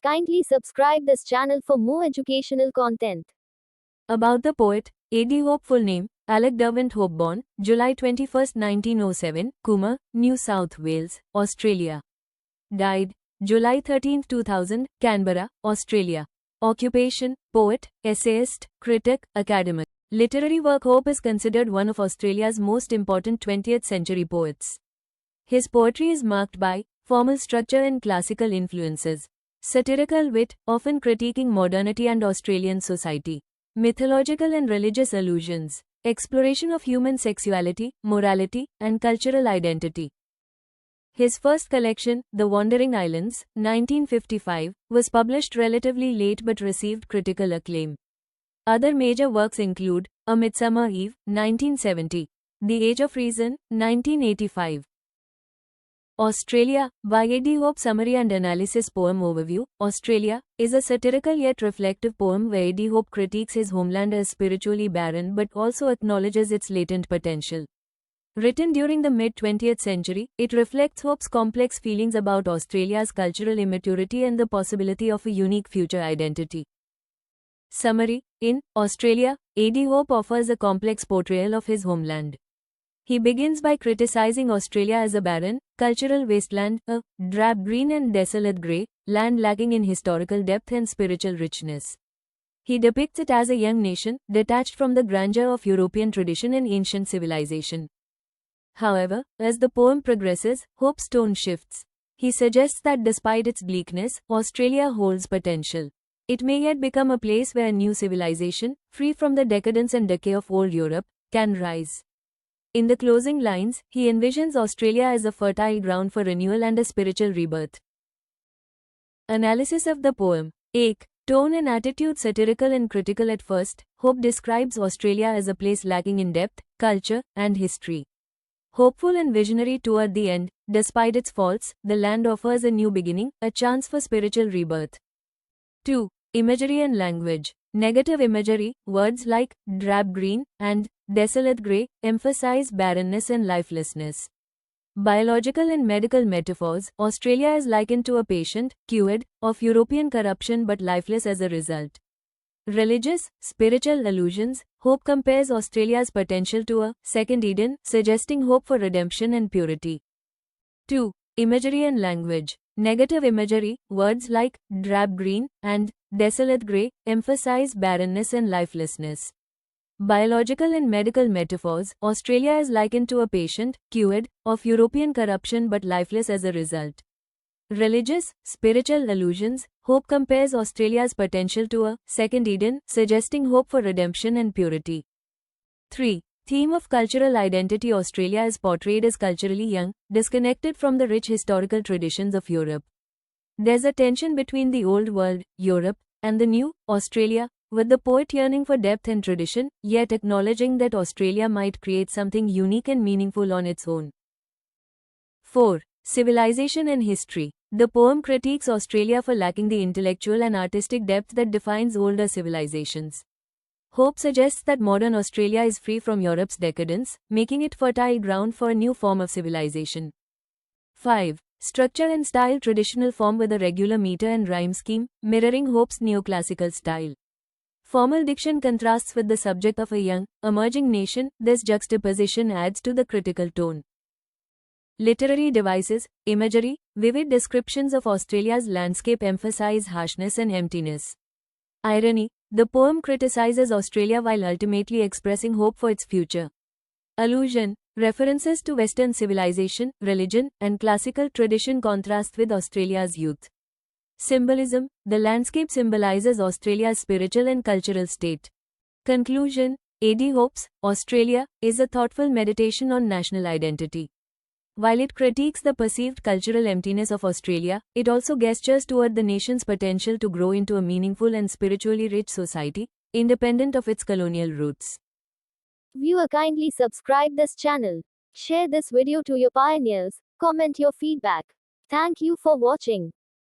Kindly subscribe this channel for more educational content. About the poet, A.D. Hope. Full name, Alec Derwent Hope. Born July 21, 1907, Cooma, New South Wales, Australia. Died July 13, 2000, Canberra, Australia. Occupation, poet, essayist, critic, academic. Literary work. Hope is considered one of Australia's most important 20th century poets. His poetry is marked by formal structure and classical influences, satirical wit, often critiquing modernity and Australian society, mythological and religious allusions, exploration of human sexuality, morality, and cultural identity. His first collection, The Wandering Islands, 1955, was published relatively late but received critical acclaim. Other major works include A Midsummer Eve, 1970, The Age of Reason, 1985. Australia, by A.D. Hope. Summary and analysis. Poem overview. Australia is a satirical yet reflective poem where A.D. Hope critiques his homeland as spiritually barren but also acknowledges its latent potential. Written during the mid-20th century, it reflects Hope's complex feelings about Australia's cultural immaturity and the possibility of a unique future identity. Summary. In Australia, A.D. Hope offers a complex portrayal of his homeland. He begins by criticizing Australia as a barren, cultural wasteland, a drab green and desolate grey land lacking in historical depth and spiritual richness. He depicts it as a young nation, detached from the grandeur of European tradition and ancient civilization. However, as the poem progresses, Hope's tone shifts. He suggests that despite its bleakness, Australia holds potential. It may yet become a place where a new civilization, free from the decadence and decay of old Europe, can rise. In the closing lines, he envisions Australia as a fertile ground for renewal and a spiritual rebirth. Analysis of the poem. Tone and attitude. Satirical and critical. At first, Hope describes Australia as a place lacking in depth, culture, and history. Hopeful and visionary toward the end, despite its faults, the land offers a new beginning, a chance for spiritual rebirth. 2. Imagery and language. Negative imagery. Words like drab green and desolate grey emphasize barrenness and lifelessness. Biological and medical metaphors. Australia is likened to a patient, cured, of European corruption but lifeless as a result. Religious, spiritual allusions. Hope compares Australia's potential to a second Eden, suggesting hope for redemption and purity. 2. Imagery and language. Negative imagery. Words like drab green and desolate grey emphasize barrenness and lifelessness. Biological and medical metaphors. Australia is likened to a patient, cured, of European corruption but lifeless as a result. Religious, spiritual allusions. Hope compares Australia's potential to a second Eden, suggesting hope for redemption and purity. 3. Theme of cultural identity. Australia is portrayed as culturally young, disconnected from the rich historical traditions of Europe. There's a tension between the old world, Europe, and the new, Australia, with the poet yearning for depth and tradition, yet acknowledging that Australia might create something unique and meaningful on its own. 4. Civilization and history. The poem critiques Australia for lacking the intellectual and artistic depth that defines older civilizations. Hope suggests that modern Australia is free from Europe's decadence, making it fertile ground for a new form of civilization. 5. Structure and style. Traditional form with a regular meter and rhyme scheme, mirroring Hope's neoclassical style. Formal diction contrasts with the subject of a young, emerging nation. This juxtaposition adds to the critical tone. Literary devices. Imagery. Vivid descriptions of Australia's landscape emphasize harshness and emptiness. Irony. The poem criticizes Australia while ultimately expressing hope for its future. Allusion. References to Western civilization, religion, and classical tradition contrast with Australia's youth. Symbolism. The landscape symbolizes Australia's spiritual and cultural state. Conclusion. A.D. Hope's Australia is a thoughtful meditation on national identity. While it critiques the perceived cultural emptiness of Australia, it also gestures toward the nation's potential to grow into a meaningful and spiritually rich society, independent of its colonial roots. Viewer, kindly subscribe this channel. Share this video to your pioneers. Comment your feedback. Thank you for watching.